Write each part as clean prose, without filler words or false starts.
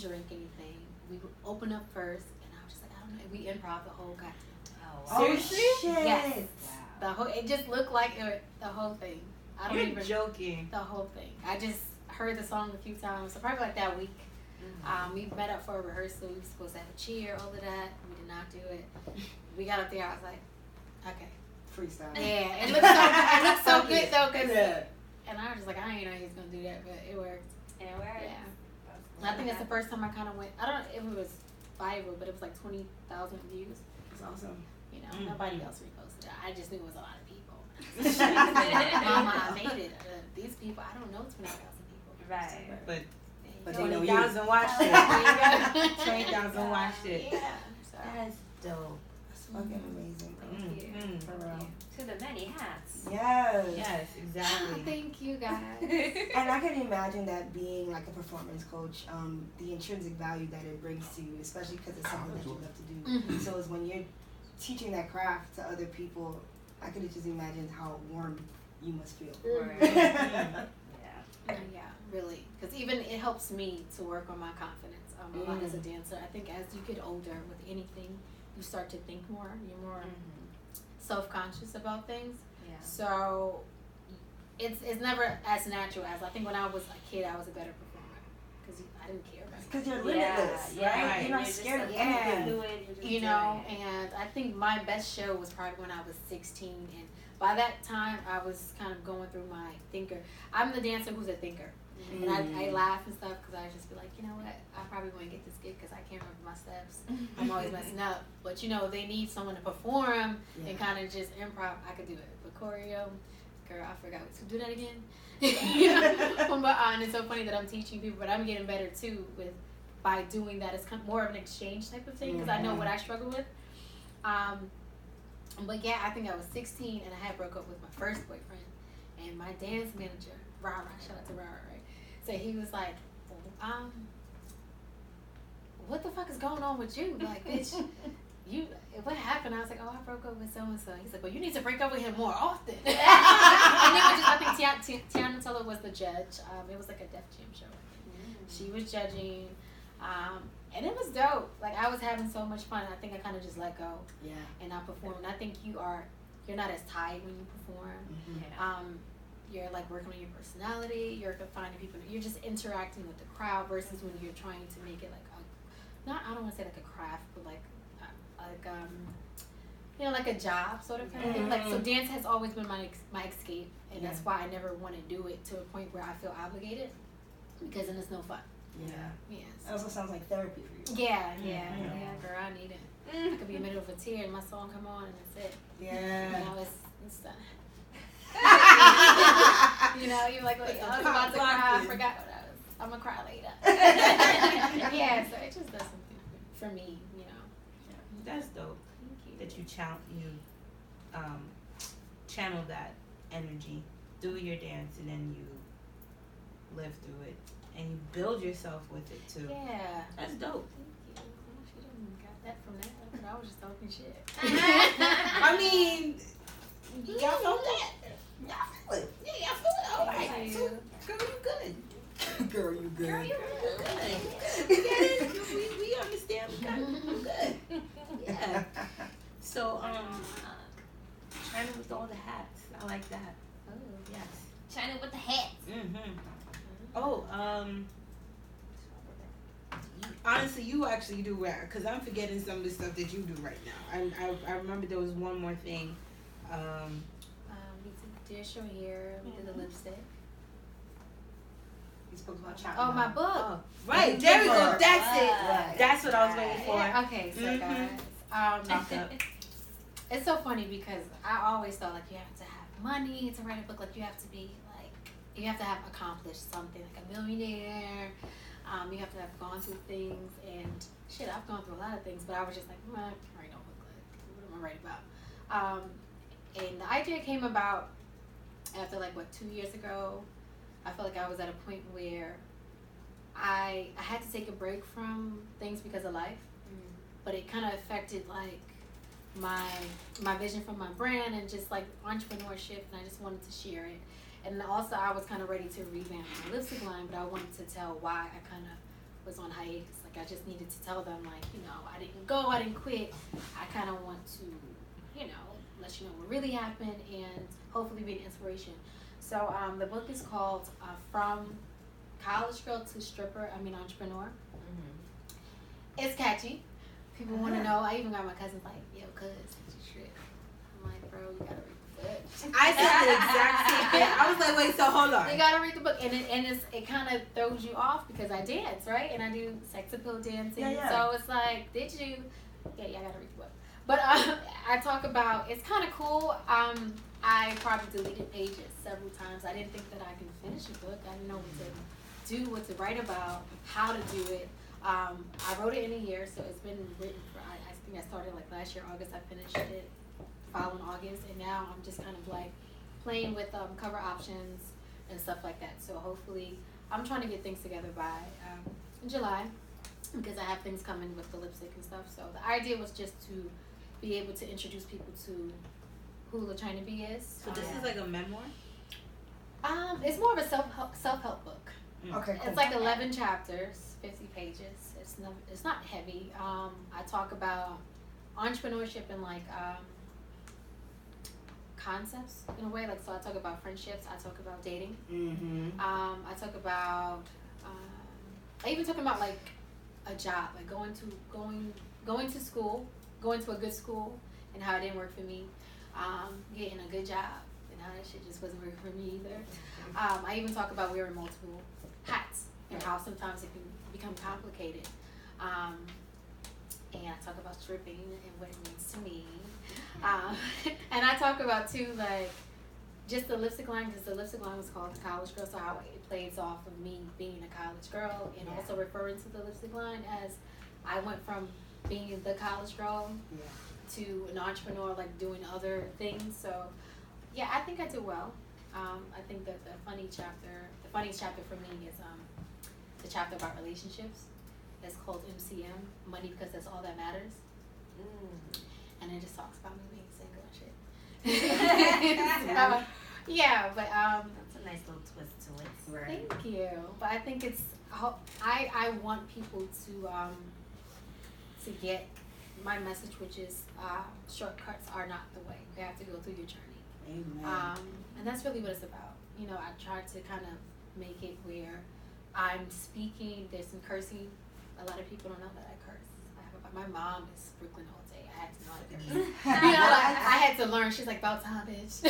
drink anything. We would open up first, and I was just like, I don't know. We improv the whole goddamn time. Oh, Seriously? shit. Yes. Wow. The whole. It just looked like it, the whole thing. I don't You're even. joking. The whole thing. I just heard the song a few times. So probably like that week. We met up for a rehearsal. We were supposed to have a cheer, all of that. We did not do it. We got up there. I was like, okay. Freestyle. Yeah, it looked so good though, cause Yeah. and I was just like, I didn't know he was gonna do that, but it worked. And it worked. Yeah. I think it's the first time I kind of went. I don't know if it was viral, but it was like 20,000 views. That's awesome. You know, Mm. nobody else reposted it. I just knew it was a lot of people. Mama, I made it. These people, I don't know 20,000 people. Right. But But they know you. 20,000 watched it. There you go. 20,000 watched it. Yeah. So. That's dope. That's fucking amazing. Mm-hmm. For real. To the many hats. Yes. Yes, exactly. Thank you guys. And I can imagine that being like a performance coach, the intrinsic value that it brings to you, especially because it's something that you love to do. Mhm. So it's when you're teaching that craft to other people, I could just imagine how warm you must feel. Yeah. Yeah, really. Because even it helps me to work on my confidence a lot as a dancer. I think as you get older with anything, you start to think more. You're more self-conscious about things. Yeah. So it's never as natural as I think when I was a kid, I was a better performer because I didn't care about it. Because you're limitless, right? You're not scared of anything. You know, and I think my best show was probably when I was 16, and by that time I was kind of going through my thinker. I'm the dancer who's a thinker, and I laugh and stuff because I just be like, you know what, I probably won't get this gig because I can't remember my steps. I'm always messing up, but you know they need someone to perform and kind of just improv. I could do it, but choreo, girl, I forgot to do that again. You know? But and it's so funny that I'm teaching people, but I'm getting better too with by doing that. It's kind of more of an exchange type of thing because I know what I struggle with. But yeah, I think I was 16 and I had broke up with my first boyfriend, and my dance manager, Rara, shout out to Rara, right? So he was like, what the fuck is going on with you? Like, bitch, what happened? I was like, oh, I broke up with so and so. He's like, well, you need to break up with him more often. And it was just, I think Tiana Teller was the judge. It was like a Def Jam show. She was judging, and it was dope. Like I was having so much fun. I think I kind of just let go. Yeah. And I performed. And I think you're not as tight when you perform. You're like working on your personality. You're finding people. You're just interacting with the crowd versus when you're trying to make it like I don't want to say like a craft, but like you know, like a job sort of kind of thing. Like so, dance has always been my escape, and that's why I never want to do it to a point where I feel obligated because then it's no fun. Yeah. Yes. It also sounds like therapy for you. Yeah, girl, I need it. I could be in the middle of a tear and my song come on and that's it. Yeah. You know, it's done. You know, you're like, wait, I was about to cry, I forgot what I was. I'm gonna cry later. Yeah, so it just does something for me, you know. That's dope. Thank you. That you channel that energy through your dance, and then you live through it, and you build yourself with it too. Yeah. That's dope. Thank you. Oh, she done got that from that. But I was just talking shit. I mean, y'all felt that. Y'all feel it. Yeah, y'all feel it. All right. Thank So, you. girl, you good. Girl, you good. Girl, you good. We get it. We understand. We got it. You good. Yeah. So, China with all the hats. I like that. Oh, Yes. China with the hats. Oh, honestly, you actually do rap because I'm forgetting some of the stuff that you do right now. I remember there was one more thing. We did your hair. We did the lipstick. You spoke about chocolate. Oh, my book. Oh, right, there we go. That's it. Right. That's what I was waiting for. Yeah, okay, so guys, Talk up. it's so funny because I always thought like you have to have money to write a book. Like you have to be like you have to have accomplished something like a millionaire. You have to have gone through things and shit. I've gone through a lot of things, but I was just like, I can't write no book. Like, what am I writing about? And the idea came about after 2 years ago. I felt like I was at a point where I had to take a break from things because of life, but it kind of affected my vision for my brand and just entrepreneurship, and I just wanted to share it. And also I was kind of ready to revamp my lipstick line, but I wanted to tell why I kind of was on hiatus. Like I just needed to tell them, like, you know, I didn't go, I didn't quit. I kind of want to, you know, let you know what really happened and hopefully be an inspiration. So the book is called From College Girl to Entrepreneur. It's catchy. People want to know. I even got my cousins like, yo, cuz, it's a trip. I'm like, bro, you gotta read the book. I said the exact same thing. I was like, wait, so hold on. You gotta read the book, and it kind of throws you off because I dance, right? And I do sex appeal dancing. Yeah. So it's like, did you? Yeah, I gotta read the book. But I talk about, it's kind of cool. I probably deleted pages several times. I didn't think that I could finish a book. I didn't know what to do, what to write about, how to do it. I wrote it in a year, so it's been written for, I think I started like last year, August. I finished it following August, and now I'm just kind of like playing with cover options and stuff like that. So hopefully, I'm trying to get things together by July, because I have things coming with the lipstick and stuff. So the idea was just to be able to introduce people to who LaChina B is. So this is like a memoir? It's more of a self-help book. Okay, cool. It's like 11 chapters, 50 pages. It's not heavy. I talk about entrepreneurship and like concepts in a way. Like, so I talk about friendships. I talk about dating. I talk about. I even talk about like a job, like going to school, going to a good school, and how it didn't work for me. Getting a good job and how that shit just wasn't working for me either. I even talk about wearing multiple hats and how sometimes it can become complicated. And I talk about stripping and what it means to me. And I talk about too, like, just the lipstick line, because the lipstick line was called The College Girl, so how it plays off of me being a college girl, and also referring to the lipstick line as I went from being the college girl to an entrepreneur, like doing other things. So yeah, I think I did well. I think that the funniest chapter for me is the chapter about relationships. It's called MCM, Money Because That's All That Matters. And it just talks about me being single and shit. Yeah, but That's a nice little twist to it. Right. thank you. But I think it's I want people to get my message, which is shortcuts are not the way. You have to go through your journey. Amen. And that's really what it's about. You know, I tried to kind of make it where I'm speaking, there's some cursing. A lot of people don't know that I curse. My mom is Brooklyn all day. I had to know how to curse. You know, like, I had to learn. She's like, about time, bitch.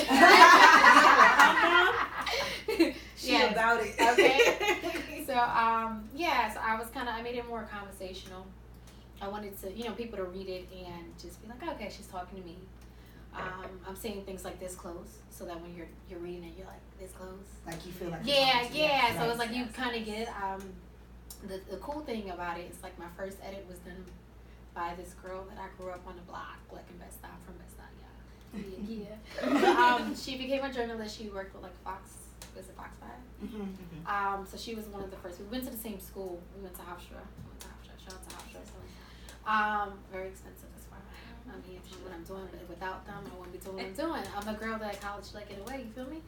She about it. Okay. So, so I made it more conversational. I wanted to, people to read it and just be like, okay, she's talking to me. I'm saying things like this close, so that when you're reading it, you're like, this close. Like you feel like. Yeah. So it's like you kind of get it. The cool thing about it is like my first edit was done by this girl that I grew up on the block, like in Best Style, from Best Style, yeah. But, she became a journalist. She worked with like Fox 5? So she was one of the first. We went to the same school. We went to Hofstra. Shout out to Hofstra. So, very expensive. That's why I'm here doing what I'm doing. But without them, I wouldn't be doing what I'm doing. I'm a girl that college let get away. You feel me?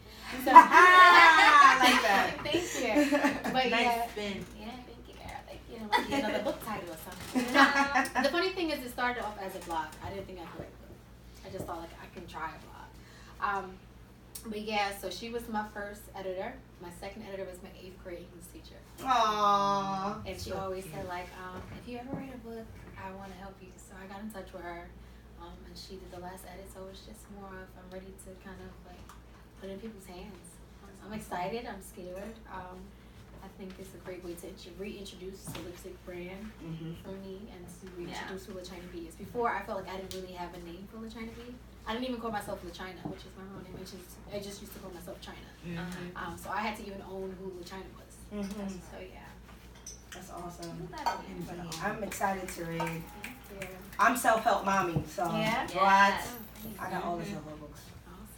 So, I like that. Thank you. But Nice spin. yeah, thank you, girl. Thank you. Like another book title or something. The funny thing is, it started off as a blog. I didn't think I could write a book. I just thought like I can try a blog. But yeah, so she was my first editor. My second editor was my 8th grade English teacher. Aww. And she always said like, if you ever write a book, I want to help you. So I got in touch with her, and she did the last edit. So it's just more of I'm ready to kind of like put it in people's hands. I'm excited. I'm scared. I think it's a great way to reintroduce the lipstick brand for me, and to reintroduce who LaChina B is. Before, I felt like I didn't really have a name for LaChina B. I didn't even call myself LaChina, which is my real name. I just used to call myself China. So I had to even own who LaChina was. So yeah. That's awesome. Indeed. I'm excited to read. Yeah. I'm self-help mommy, so Yeah? what? Yes. I got all the self-help books.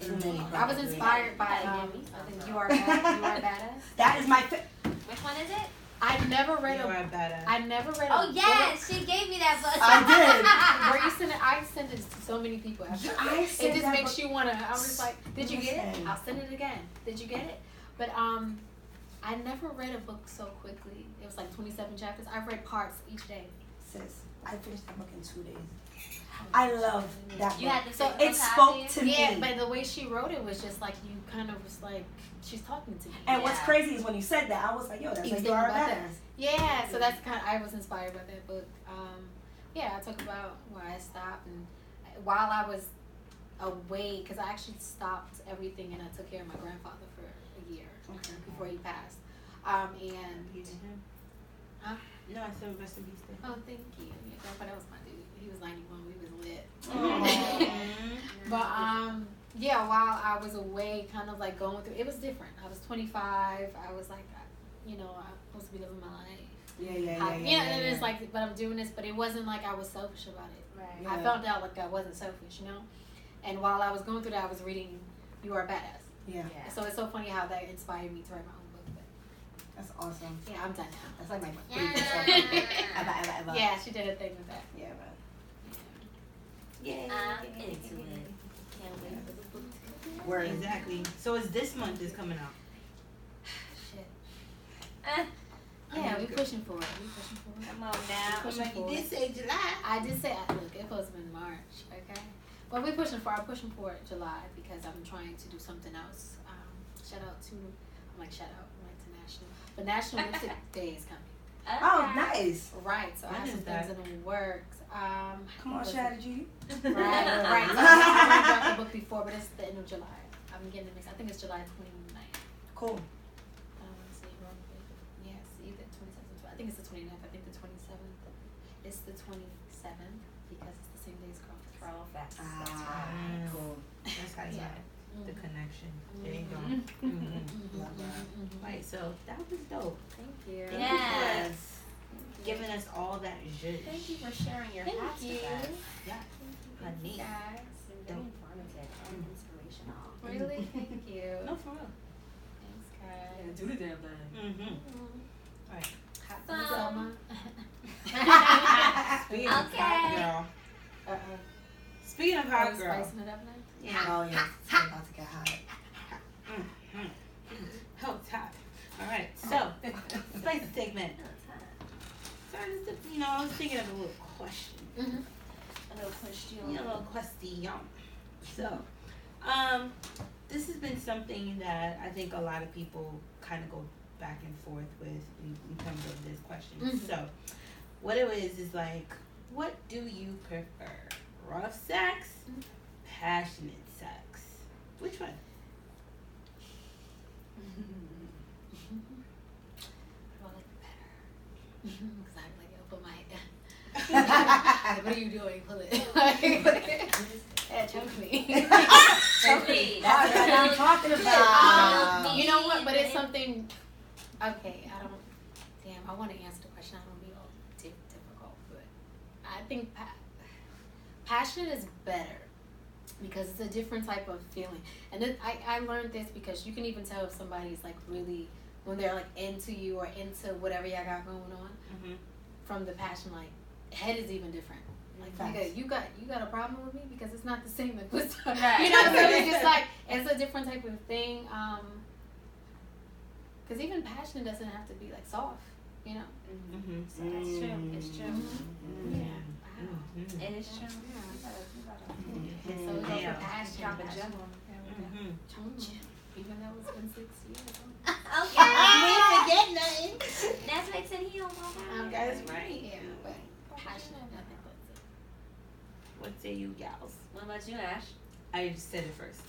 Awesome. I was inspired by I think You Are Badass. That is my. Which one is it? I never read You are badass. I never read Oh a yes, she gave me that book. I Where you send it, I send it to so many people. did. I It said just that makes book- you wanna. I was just like, did you get it? Listen. I'll send it again. Did you get it? But I never read a book so quickly. It was like 27 chapters. I read parts each day. Sis, I finished that book in 2 days. I love that You book. had the So physical It copy? spoke to Yeah, me. but the way she wrote it was just like you kind of was like she's talking to me. And what's Yeah. crazy is when you said that, I was like, yo, that's You like think you are a about badass. Yeah, so that's kind of I was inspired by that book. Yeah, I talk about why I stopped and while I was away, because I actually stopped everything and I took care of my grandfather for a year before he passed. And Huh? No, I said rest in peace. oh, thank you. Yeah, grandpa, that was my dude. He was 91. We was lit. Mm-hmm. But yeah, while I was away, kind of like going through, it was different. I was 25. I was like, you know, I'm supposed to be living my life. Yeah. And it's like, but I'm doing this, but it wasn't like I was selfish about it. Right. Yeah. I found out like I wasn't selfish, you know. And while I was going through that, I was reading "You Are a Badass." Yeah, Yeah. So it's so funny how that inspired me to write my own book. But that's awesome. yeah, I'm done now. That's like my Yeah. favorite song ever. Yeah, she did a thing with that. Yeah, man. Yeah. I'm into it. Can't wait for the book to come out. Word. Exactly. So it's this month is coming out. Shit. Uh, Yeah, we pushing for it. We pushing for it. Come on now. Pushing Like you for did it. say July. I did say, look, it's supposed to be in March, okay? But we're pushing for. I'm pushing for July because I'm trying to do something else. Shout out to, I'm like to national, but National Lipstick Day is coming. Oh, nice. Right, so I When have some is that? things in the works. Come on, was it? strategy. Right. So I dropped the book before, but it's the end of July. I'm getting it mixed. I think it's July 29th. Cool. I don't want to say it wrong, but yes, either 27th. I think it's the 29th. I think the 27th. It's the 27th because it's the same day as Girl Fest. Girl Fest. That's Ah, right. cool. That's how you Yeah. have the connection. There you go. Mhm. Mm-hmm. Love that. Right. So that was dope. Thank you. Thank you Yes. for giving us all that zhuzh. Thank you for sharing your Thank hats you. with us. Yeah. Honey. Guys. It's been very informative and inspirational. Really? Thank you. No, for real. Thanks, guys. Do the damn thing. Mm-hmm. Right. Hot Fun. Selma. Speaking of hot Okay. girl. Uh-uh. Speaking of I hot was girl. spicing it up now. Yeah. Oh, yes. It's about to get hot. Oh, it's hot. All right. So, spice segment. So, I was thinking of a little question. Mm-hmm. A little question. A little question. So, this has been something that I think a lot of people kind of go back and forth with in terms of this question. Mhm. So, what it is like, what do you prefer? Rough sex, passionate sex? Which one? I like it better. Because I like open my like, what are you doing? Pull it. Yeah, choke me. Choke me. That's what I'm talking about. You know what? But it's something. Okay, I don't. Damn, I want to answer the question. I don't be all difficult, but I think passion is better because it's a different type of feeling. And then I learned this because you can even tell if somebody's like really when they're like into you or into whatever y'all got going on Mm-hmm. from the passion. Like head is even different. Like Facts. you got a problem with me because it's not the same that was Right. you know, so it's just like it's a different type of thing. Because even passion doesn't have to be like soft, you know. Mm-hmm. So that's true. It's true. Yeah. Mm-hmm. It is true. So we go Yeah. for passion. Drop a passion. gem on Mm-hmm. Even though it's been 6 years. Okay. You ain't forget nothing. Netflix and heal, mama. That's right. Yeah, but passion, I think that's it. What say you gals? What about you, Ash? I just said it first.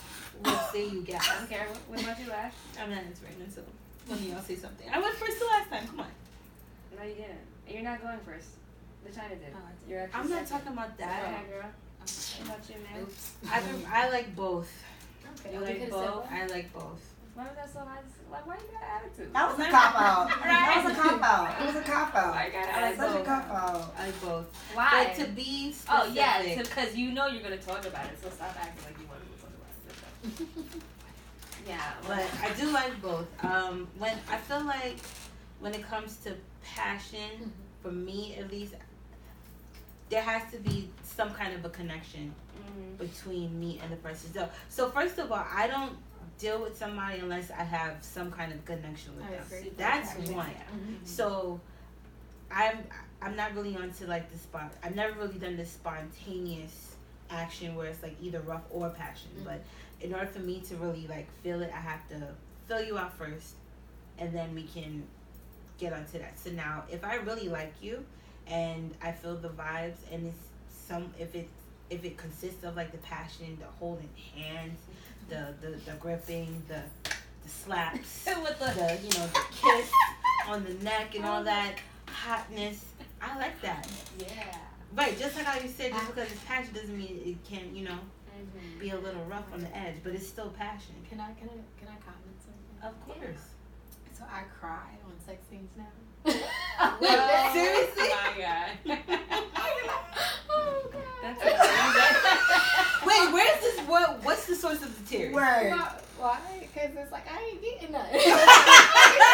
What say you gals? I don't care. What about you, Ash? I'm not answering until one of y'all say something. I went first the last time. Come on. No, you didn't. You're not going first. The China did. Oh, I did. You're actually I'm not second. talking about Go ahead, that. girl. What about you, man? Oops. I like both. Okay, You we like could've said both? both. I like both. Why was that so hard? Why you got an attitude? That was a cop out. Right. That was a cop out. It was a cop out. Why you got I an like Such a attitude? cop out. I like both. Why? But to be specific, Oh yeah, because you know you're gonna talk about it, so stop acting like you want to talk about it. Yeah, but I do like both. When I feel like when it comes to passion, for me at least, there has to be some kind of a connection between me and the person. So first of all, I don't deal with somebody unless I have some kind of connection with I them. agree. That's Okay. one. Mhm. So I'm not really onto like the spot. I've never really done this spontaneous action where it's like either rough or passion. Mhm. But in order for me to really like feel it, I have to fill you out first, and then we can get onto that. So now, if I really like you, and I feel the vibes, and if it consists of like the passion, the holding hands, the gripping, the slaps, With the the the kiss on the neck and all that hotness. I like that. yeah. Right, just like how you said, just because it's passion doesn't mean it can't, Mm-hmm. be a little rough on the edge, but it's still passion. Can I comment something? Of course. So I cry on sex scenes now. Wait, seriously? Oh my god. Oh god. That's amazing. Wait, where's this? What's the source of the tears? Word. Why? Because it's like I ain't getting nothing.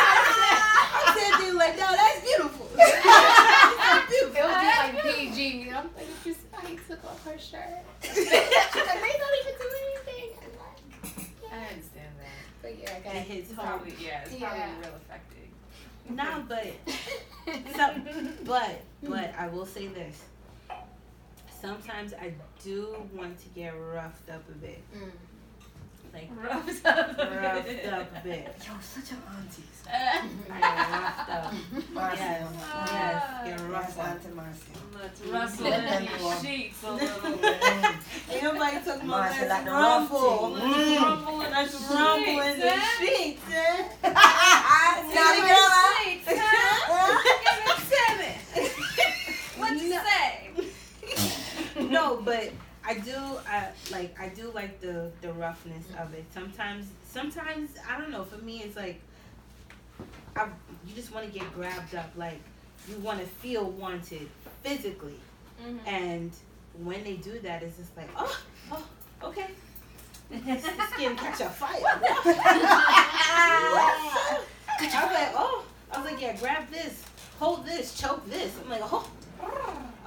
I said, dude, like, no, that's beautiful. That's beautiful. It was just like PG. I'm like, just I took off her shirt. She's like, they don't even do anything. I'm like, I understand that. but yeah, It okay. hits It's home. probably it's probably Yeah. real effective. No, but I will say this. Sometimes I do want to get roughed up a bit. Like Roughed up a roughed bit. up a bit. Yo, such an auntie. Yeah, roughed up. Marcia. Yes, get Yes, roughed up. Auntie Marcia. Let's rustle Yeah. in these sheets a little. Ain't nobody talking about Marcia let's like the rough rumble. tea. Let's rumble in the sheets, rumble in the eh? sheets, eh? Naughty Naughty girl, girl, huh? What'd you say? No, but I do like the roughness of it. Sometimes I don't know. For me, it's like you just want to get grabbed up. Like you want to feel wanted physically, and when they do that, it's just like oh, okay. The skin catch a fire. I was like, yeah, grab this, hold this, choke this. I'm like, oh,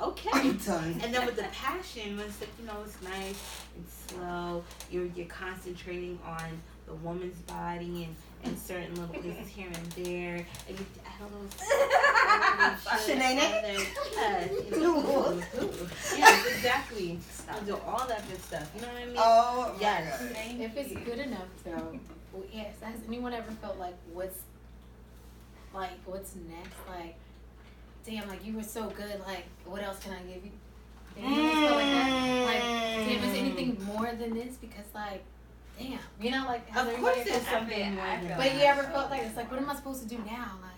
okay. I'm done. And then with the passion, when it's like, it's nice and slow, you're concentrating on the woman's body and certain little places here and there, and you add a little Shanae? Yes, exactly. You do all that good stuff. You know what I mean? Oh, my Yes. God. If it's good enough though, yes. Has anyone ever felt like what's next? Like, damn, like you were so good. Like, what else can I give you? Anyone else felt like that? Like, damn, is anything more than this? Because like, damn, like has Of everybody course ever there's felt- something more than that. But you ever felt like it's like, what am I supposed to do now? Like,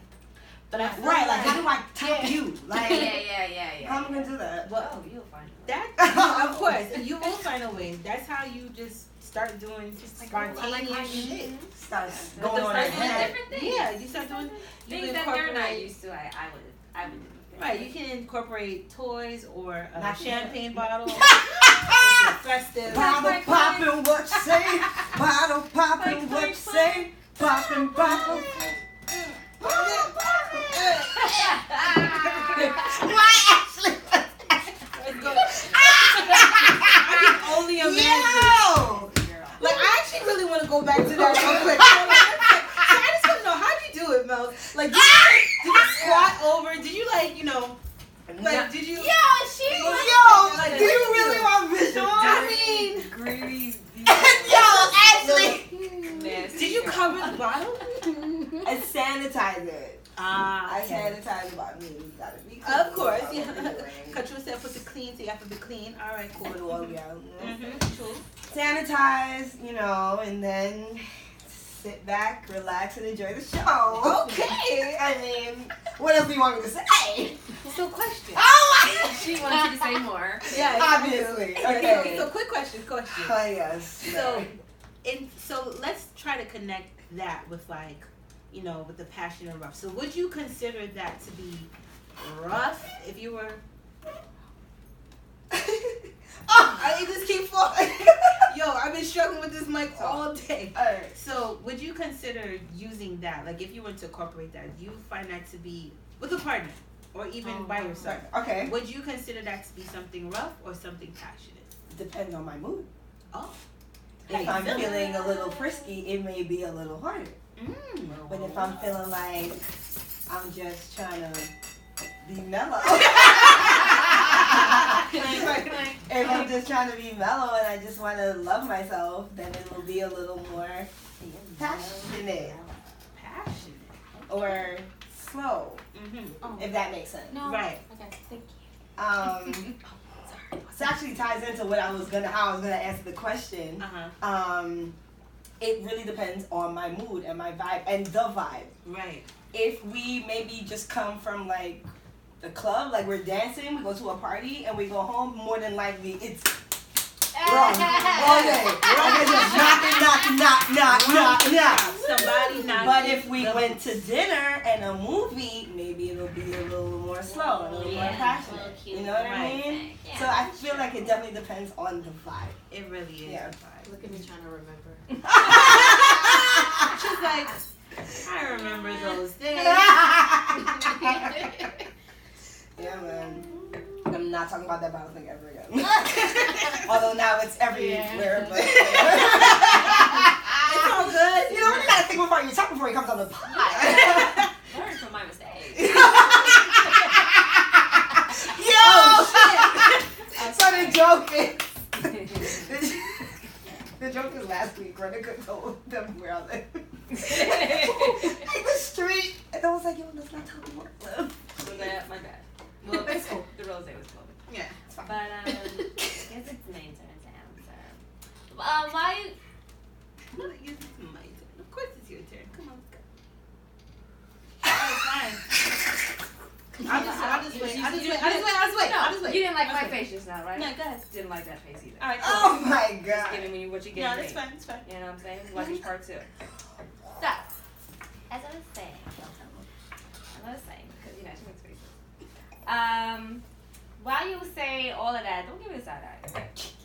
But I feel Right, like, how like do I top you? Like, Yeah. how am I going to do that? well, Oh, you'll find it. that of course you will find a way. That's how you just start doing like, oh, I like spontaneous my shit. Starts Just going on start in doing head. different things. Yeah, you start doing Things that they're not used to. I would do. Right, you can incorporate toys or a Not champagne bottle. With a festive. Bottle poppin', what you say? Bottle poppin', what you say? Poppin', bottle. Why, Ashley? I can only imagine. Yo! Like, I actually really want to go back to that real quick. So I just want to know, how'd you do it, Mel? Like, did you squat over? Did you, like, did you? Yo, Like, do you really want visual? I mean, Greedy. Yo, Ashley! did you cover the bottle? And sanitize it. I Okay. sanitize the bottle. You gotta be clean. Of course, Bottle yeah. anyway. Cut yourself with the clean, so you have to be clean. All right, cool. Put it all together. True. Sanitize, and then sit back, relax, and enjoy the show. Okay. I mean, what else do you want me to say? So, question. Oh my! She wants you to say more. Yeah, Obviously. Okay. So, quick question. Oh yes. So let's try to connect that with with the passion and rough. So would you consider that to be rough if you were? I just keep falling. Yo, I've been struggling with this mic all day. Alright. So would you consider using that? Like if you were to incorporate that, do you find that to be with a partner or even by yourself? Okay. Would you consider that to be something rough or something passionate? Depends on my mood. Oh. If I'm feeling a little frisky, it may be a little harder. But if I'm feeling like I'm just trying to be mellow, if I'm just trying to be mellow and I just want to love myself, then it will be a little more passionate or slow, if that makes sense. No. Right. Okay. Thank you. This actually ties into what how I was gonna answer the question. It really depends on my mood and my vibe and the vibe. Right. If we maybe just come from like the club, like we're dancing, we go to a party and we go home, more than likely it's wrong. All day. Just knock. Somebody knock. But if we went to dinner and a movie, maybe it'll be a little more slow, a little more passionate. You know what I mean? Yeah, So I feel like it definitely depends on the vibe. It really is. Yeah. a vibe. Look at me trying to remember. She's like, I remember those days. Yeah, man. I'm not talking about that bottle thing ever again. Although now it's everywhere, but it's all good. You know, you gotta think before you talk before it comes on the pod. Learn from my mistakes. Yo! So the joke is, the joke is last week, Renica told them where I live. Like the street, and I was like, yo, let's not tell them where I live. My bad. Well, it's cool. The rose was cool. Yeah. It's fine. But I guess it's main turn to answer. Why? Well, I guess it's my turn. Of course it's your turn. Come on, let's go. Oh, it's fine. I'll just wait. No, You didn't like my face just now, right? No, go ahead. Didn't like that face either. All right, cool. Oh my Just god. giving me what you No, gave that's me. fine. It's fine. You know what I'm saying? Watch each part too. So, as I was saying, Because you know she makes faces. While you say all of that, don't give me a side eye.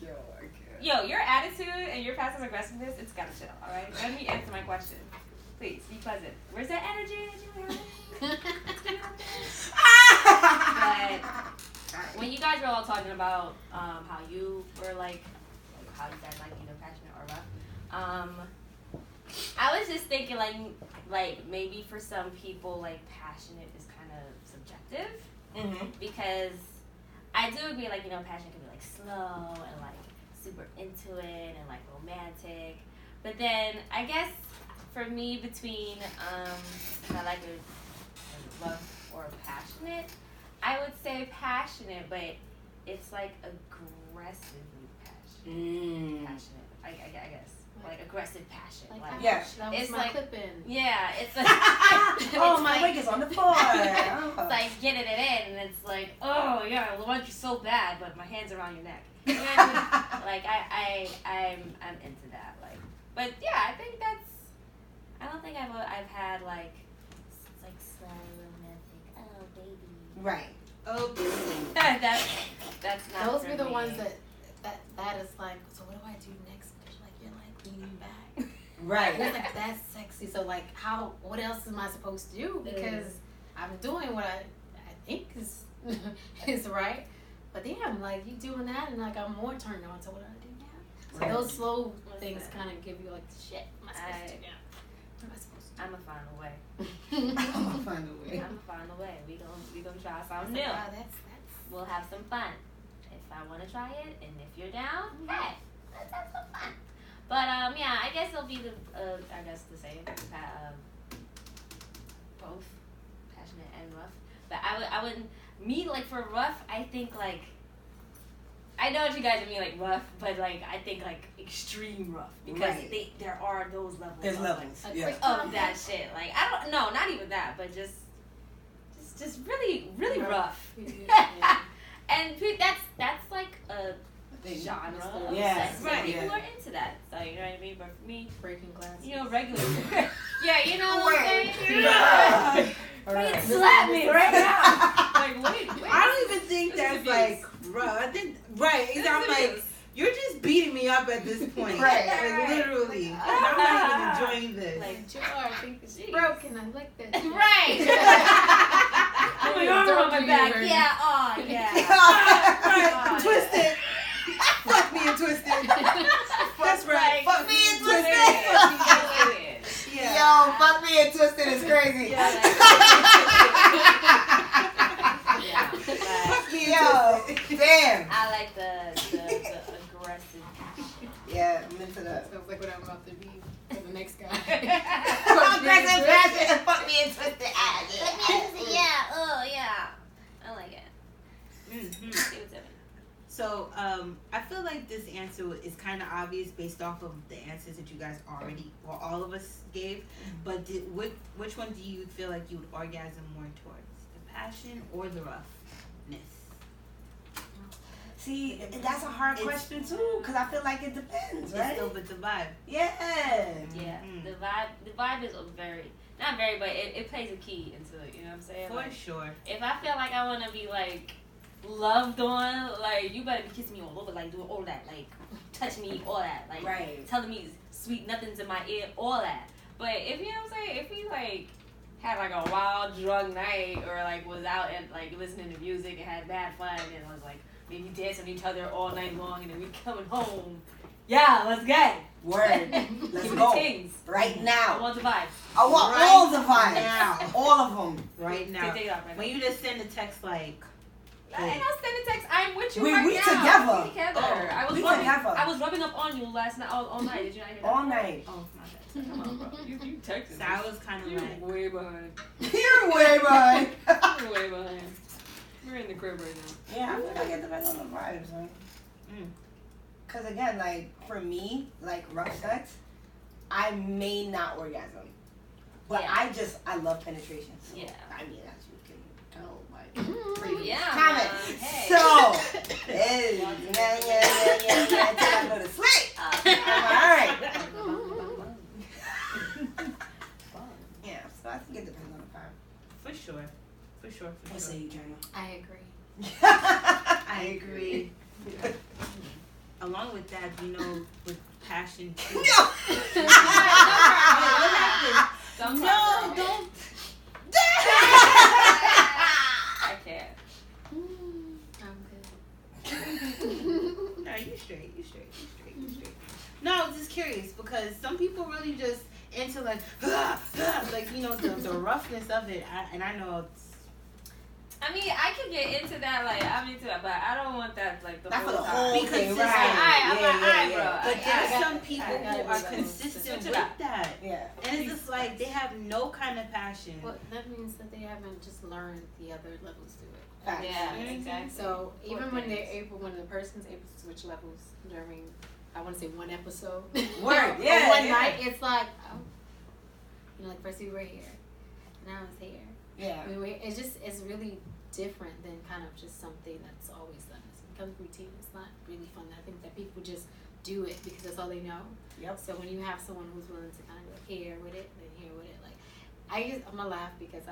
Yo, I can't. Yo, your attitude and your passive aggressiveness, it's gotta chill, alright? Let me answer my question. Please, be pleasant. Where's that energy that you have? But when you guys were all talking about how you were like how you guys like, you know, passionate or rough, I was just thinking like maybe for some people like passionate is kind of subjective. Because I do agree, like, you know, passion can be like slow and like super into it and like romantic. But then I guess for me, between I like a love or passionate, I would say passionate, but it's like aggressively passionate. I guess like aggressive passion. Like Yeah. That was It's my like- clip-in. yeah, it's like Oh, it's my like, wig is on the floor. It's like getting it in, and it's like, oh yeah, I want you so bad, but my hands around your neck. You know what I mean? Like I'm into that. Like, but yeah, I think that's. I don't think I've had like slow romantic. Oh baby. Right. Oh, that's not. Those for be the me. ones that is like, so what do I do next? Bitch? Like you're like leaning back. Right. It's like that's sexy. So like what else am I supposed to do? Because I'm doing what I think is is right. But damn, like you doing that and like I'm more turned on to what I do now. So Right. those slow What's things that? kind of give you like shit. What am I supposed to do now? What am I supposed to I'ma find a way. I'll find a way. I'ma find a way. We gonna try do? something Wow, new. that's We'll have some fun. If I want to try it, and if you're down, hey, let's have some fun. But yeah, I guess it'll be the the same. Both passionate and rough. But I wouldn't like for rough. I think like I know what you guys mean like rough, but like I think like extreme rough because Right. there are those levels. There's of, levels. like, Yeah. quick of that shit. Like I don't know, not even that, but just really rough. yeah. And that's like a genre of Yeah. sex. Right. People Yeah. are into that. So you know what I mean? But for me, Breaking glass. you know, regular. Yeah, you know what I'm saying? Yeah. Fucking slap me right now. Like wait. I don't even think This is that's abuse. like, bro. I think right. This I'm is like, abuse. you're just beating me up at this point. Right. Like literally. And I'm not even enjoying this. Like You are. I think it's Jeez. broken. I like that. shit. right. Oh my arm on my back. Don't you Yeah. Oh yeah. Right. God. Twisted. Fuck me and twisted. That's like, fuck me and what twisted. it is. Yeah. Yo, fuck me and twisted is crazy. Yeah, like, yeah, but Yo, damn. I like the aggressive passion. Yeah, I'm into that. Sounds like what I'm about to be for the next guy. Aggressive passion and fuck me and twisted. Yeah. I like it. Mm-hmm. See what's in it. So, I feel like this answer is kind of obvious based off of the answers that you guys already, well, all of us gave. But which one do you feel like you would orgasm more towards? The passion or the roughness? See, that's a hard question too, because I feel like it depends, It's right? still with the vibe. Yeah. Yeah, Mhm. the vibe is very, not very, but it plays a key into it. You know what I'm saying? For Like, sure. if I feel like I want to be like loved on, like you better be kissing me all over, like doing all that, like touching me, all that, like Right. telling me sweet nothings in my ear, all that. But if you know what I'm saying, if we like had like a wild drug night or like was out and like listening to music and had bad fun and was like maybe dancing with each other all night long and then we coming home, yeah, let's get it. Word. Let's Give me go. the things. Right I now. want the vibe. I want Right all the vibes. now. All of them. Right now. Take it out right When now. you just send a text like, I ain't not sending text. I'm with you We right now. together. We together. Oh, I was we rubbing. together. I was rubbing up on you last night. All night. Did you not hear that? All night. Oh, my bad. Come on, bro. You texted. so I was kind of You're like, way behind. You're way behind. You're way behind. We're in the crib right now. Yeah, I feel like it depends on the vibes, man. Mm. Cause again, like for me, like rough sex, I may not orgasm, but Yeah. I love penetration. So, Yeah. I mean, as you can tell by previous Yeah, comment. man. Hey. So, hey, yeah, till I go to sleep. I'm alright. Yeah, so I think it depends on the vibe. for sure. For sure. What say you, Jenna? I agree. I agree. Along with that, you know, with passion too. No. What happened? Don't No, talk, girl. don't. I can't. I'm good. No, you straight. You straight. No, I was just curious because some people really just into like, like you know, the roughness of it. And I know it's. I mean, I can get into that. Like, I'm into that, but I don't want that. Like the Not whole for the time. whole Because thing, it's right? like, bro. But I there's got some it. people I got who it. are Switch consistent it with up. that. Yeah. And it's just like they have no kind of passion. Well, that means that they haven't just learned the other levels to it. Facts. Yeah, Mhm. exactly. So even when things. they're able, when the person's able to switch levels during, I want to say one episode, Word, or yeah, one yeah. night, it's like, oh, you know, like first we were here, and now it's here. Yeah. I mean, it's really different than kind of just something that's always done. It's become routine. It's not really fun. I think that people just do it because that's all they know. Yep. So when you have someone who's willing to kind of go here with it, then here with it, like I'm gonna laugh because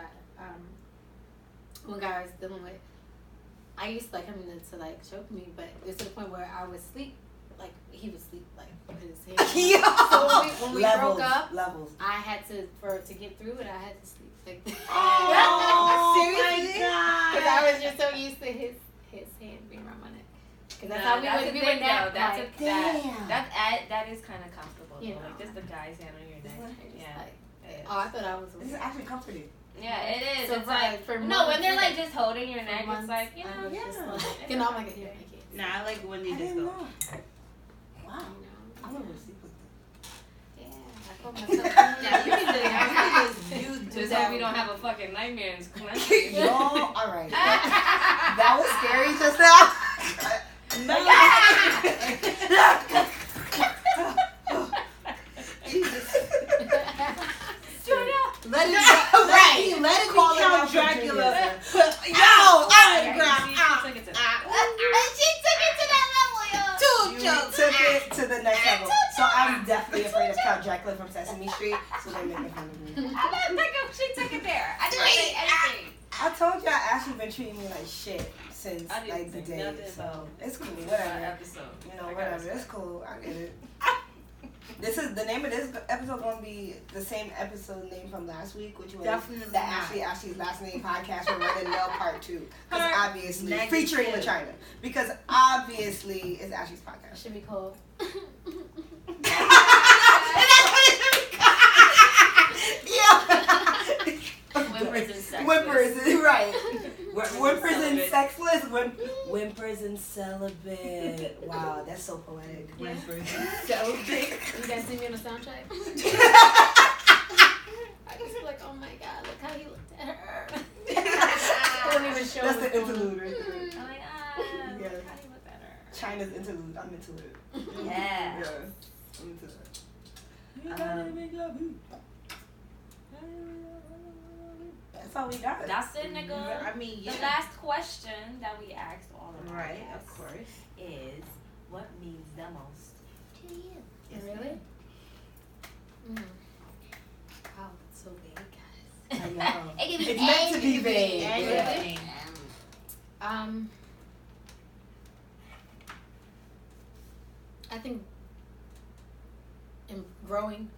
one guy I was dealing with, I used to like him to like choke me, but it's to the point where I would sleep, like he would sleep like with his hand. Yo. So when we levels, broke up, levels. I had to get through it. I had to sleep like that. Oh, Seriously? my God. Because I was just so used to his hand being around my neck. Because that's how we that's would the we thing, would nap. though. That's like, Damn. that is kind of comfortable. You though. know. Like just the guy's hand on your neck. just Yeah. like, It is. oh, I thought I was. This is actually comforting. Yeah, it is. So it's for, like for no, months, when they're like yeah. just holding your For neck, months, it's like you I know, was just yeah. like, you know, I'm like, here, I can't. Nah, I like when they I just didn't go. know. Wow. You know. I'm gonna sleep with Yeah, I called myself. Yeah, you can just You do just that. hope we don't have a fucking nightmare in this them. country. Yo, alright. That was scary just now. Let it Right. Let it Call be it out Count Dracula. Yo, on the ground. She took it to that level, yo. You took it to the next level. So I'm definitely afraid of Count Dracula from Sesame Street. So they make fun of me. I didn't think she took it there. I didn't say anything. I told y'all Ashley been treating me like shit since I didn't like the think day. nothing So about it's cool. That Whatever. episode. You know, I got whatever. it. It's cool. I get it. This is the name of this episode gonna be the same episode name from last week, which was Definitely the not. Ashley's last name podcast for Red and Mel Part 2. Because Part obviously negative. featuring LaChina. Because obviously it's Ashley's It podcast. should be called. Oh Whimpers, right. Whimpers and celibate. sexless. Whimpers and celibate. Wow, that's so poetic. Whimpers and celibate. You guys see me on the soundtrack? I just like, oh my god, look how he looked at her. They don't even show That's what's the going on. interlude right there. I'm like, Yeah. how do you look at her? China's interlude. I'm into it. Yeah. Yeah, I'm into it. That's all we got. That's it, nigga. I mean, yeah. The last question that we asked all of our Right, guests of course. is, what means the most to you? Really? Wow, that's so big, guys. I know. It can be It's meant to be vague. Anything. I think growing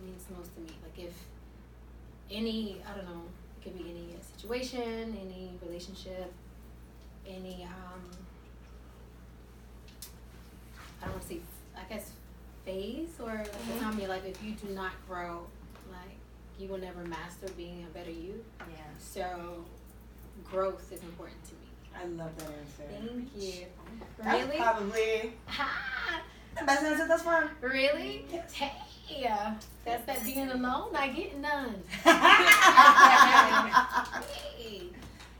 means the most to me. Like if any, I don't know, it could be any situation, any relationship, any, I don't want to say, I guess, phase or like a time in your life, if you do not grow, like you will never master being a better you. Yeah. So growth is important to me. I love that answer. Thank you. That's Really? probably Ha! the best answer thus far. Really? Yes. Hey, that's that being alone, not getting none. Hey,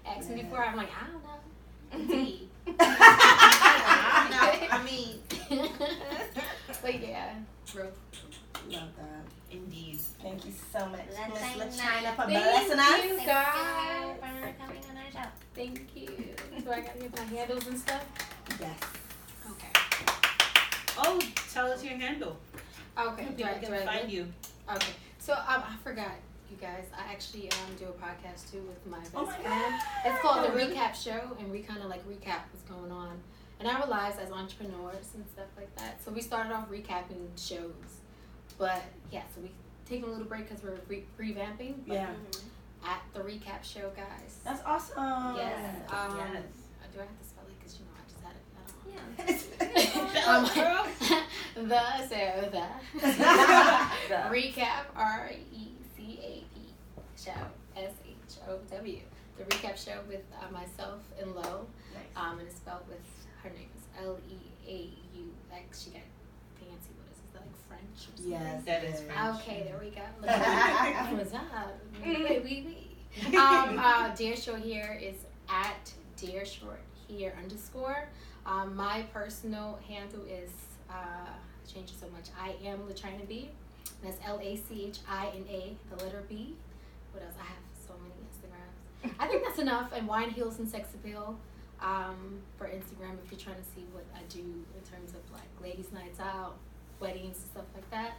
ask me before, I'm like, I don't know. See. I mean, But yeah, growth. Love that. indeed. Thank you so much, Let's Miss say LaChina, for Thank blessing us. you, Thanks, guys. for coming on our show. Thank you. Do I gotta get my handles and stuff? Yes. Okay. Oh, tell us your handle. Okay. Do I find you? Okay. So I forgot, you guys. I actually do a podcast too with my best Oh my friend. God. It's called The Oh, really? Recap Show, and we kind of like recap what's going on. And I realized as entrepreneurs and stuff like that, so we started off recapping shows. But yeah, so we taking a little break because we're revamping. But Yeah. At The Recap Show, guys. That's awesome. Yes. Yes. Do I have to spell it? Because you know I just had it. The Recap RECAP show SHOW. The Recap Show with myself and Lo. Nice. And it's spelled with her name is LEAU. Like she got fancy. What is that, like French or something? Yes. That is French. Okay, there we go. What's up? Oui. Dear Short here is at Dear Short here _ my personal handle is changes so much. I am LaChina B. And that's LACHINA, the letter B. What else? I have so many Instagrams. I think that's enough. And Wine Heels and Sex Appeal for Instagram if you're trying to see what I do in terms of like ladies' nights out, weddings, and stuff like that.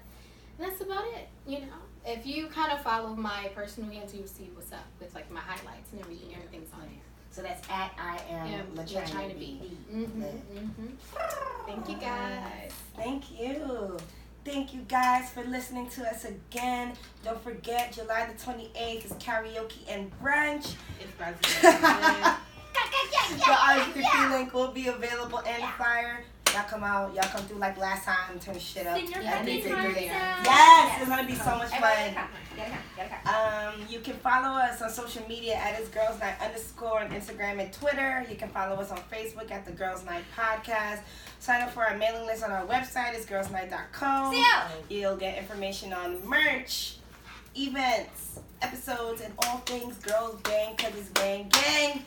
And that's about it. You know, if you kind of follow my personal handle, you'll see what's up with like my highlights and everything. Everything's on there. So that's at I am LaChina B. Thank you guys. Thank you. Thank you guys for listening to us again. Don't forget, July the 28th is karaoke and brunch. It's Brazilian. The RSVP link will be available in the flyer. Y'all come out. Y'all come through like last time. Turn shit up. Sing your Yeah, I need fucking to do hearts that. out. Yes, it's gonna be so much Everybody fun. gotta come. You can follow us on social media at It's Girls Night _ on Instagram and Twitter. You can follow us on Facebook at The Girls Night Podcast. Sign up for our mailing list on our website. It's girlsnight.com. See ya. You'll get information on merch, events, episodes, and all things Girls Gang, cause it's gang gang.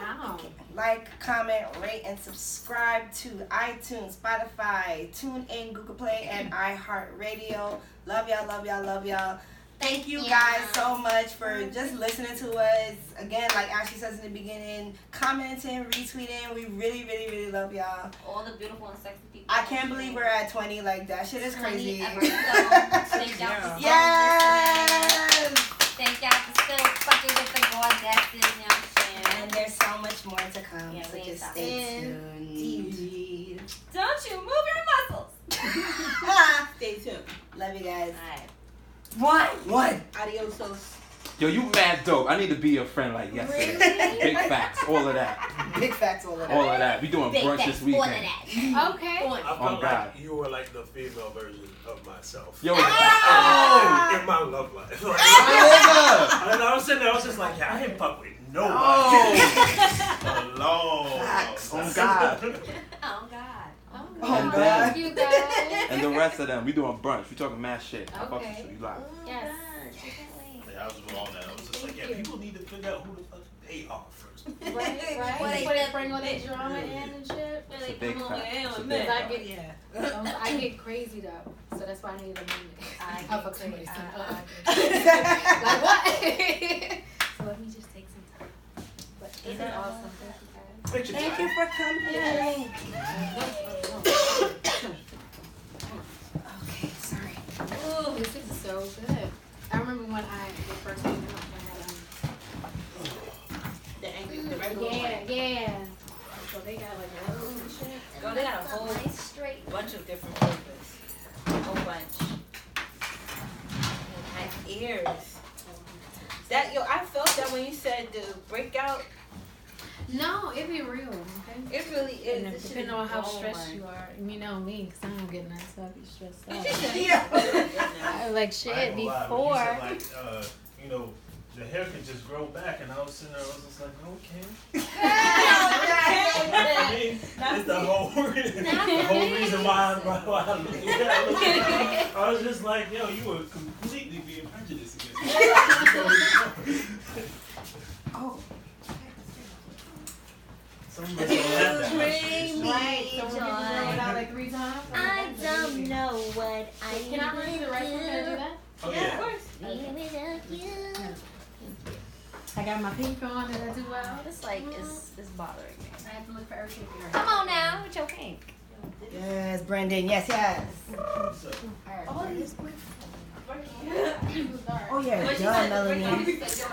Wow. Like, comment, rate, and subscribe to iTunes, Spotify, TuneIn, Google Play, and iHeartRadio. Love y'all, love y'all, love y'all. Thank you guys so much for just listening to us. Again, like Ashley says in the beginning, commenting, retweeting. We really, really, really love y'all. All the beautiful and sexy people. I can't believe we're at 20. Like, that shit is 20 crazy. episodes. Thank y'all for still listening. Yes! Thank y'all for still fucking with the goddesses, you know what I'm saying? And there's so much more to come, Yeah, so we ain't just stopping. stay tuned. Indeed. Don't you move your muscles. Stay tuned. Love you guys. Alright. One. Adiosos. Yo, you mad dope. I need to be your friend like yesterday. Really? Big facts, all of that. Big facts, all of that. All of that. We doing Big brunch facts, this all of weekend. that. Okay. I Oh, felt God. like you were like the female version of myself. Yo, In my love life. Like, nigga. and I was sitting there, I was just like, yeah, I didn't fuck with nobody. Oh. Facts. Oh, God. Oh God. Oh, Oh, And God. thank you guys. And the rest of them, we doing brunch. We talking mad shit. I fuck with Okay. you. You live. Yes. Yeah, I was with all that. I was just like, yeah, people need to figure out who the fuck they are first. Right, What right. they Before they got- bring all that drama in and shit. It's a big fact. It's a big Because I fact. get, Yeah. I get crazy though, so that's why I need a minute. I I'll get fuck somebody crazy. some I- up. Like what? So let me just take some time. But this is awesome. Thank you guys. Picture Thank time. you for coming. Okay, sorry. Ooh, this is so good. I remember when the first time I The had yeah. So they got like levels and shit. Go, they got a whole Nice straight. bunch of different flavors. A whole bunch. And ears. That I felt that when you said the breakout, No, it be real, okay? it really is. And This shit depending is on how blowing stressed my- you are, you know me, because I don't get nice, so I be stressed out. Yeah. I like shit I ain't gonna lie, when you before. said, like, you know, the hair could just grow back, and I was sitting there, I was just like, okay. I mean, it's the whole reason why I look at it. I was just like, yo, you were completely being prejudiced against me. Oh. Some of us don't have that much Bring shit. me Right, so when people grow it out joy. like 3 times. I don't know what I Can I bring you the rest of them? Can I do that? Oh, Of yeah. course. Be without you. I got my pink on, did I do well? This like is bothering me. I have to look for everything. Come on now with your pink. Yes, Brandon. Yes, yes. So, Oh, this quick. Oh yeah, What'd you done, say? Melanie. You said, yo,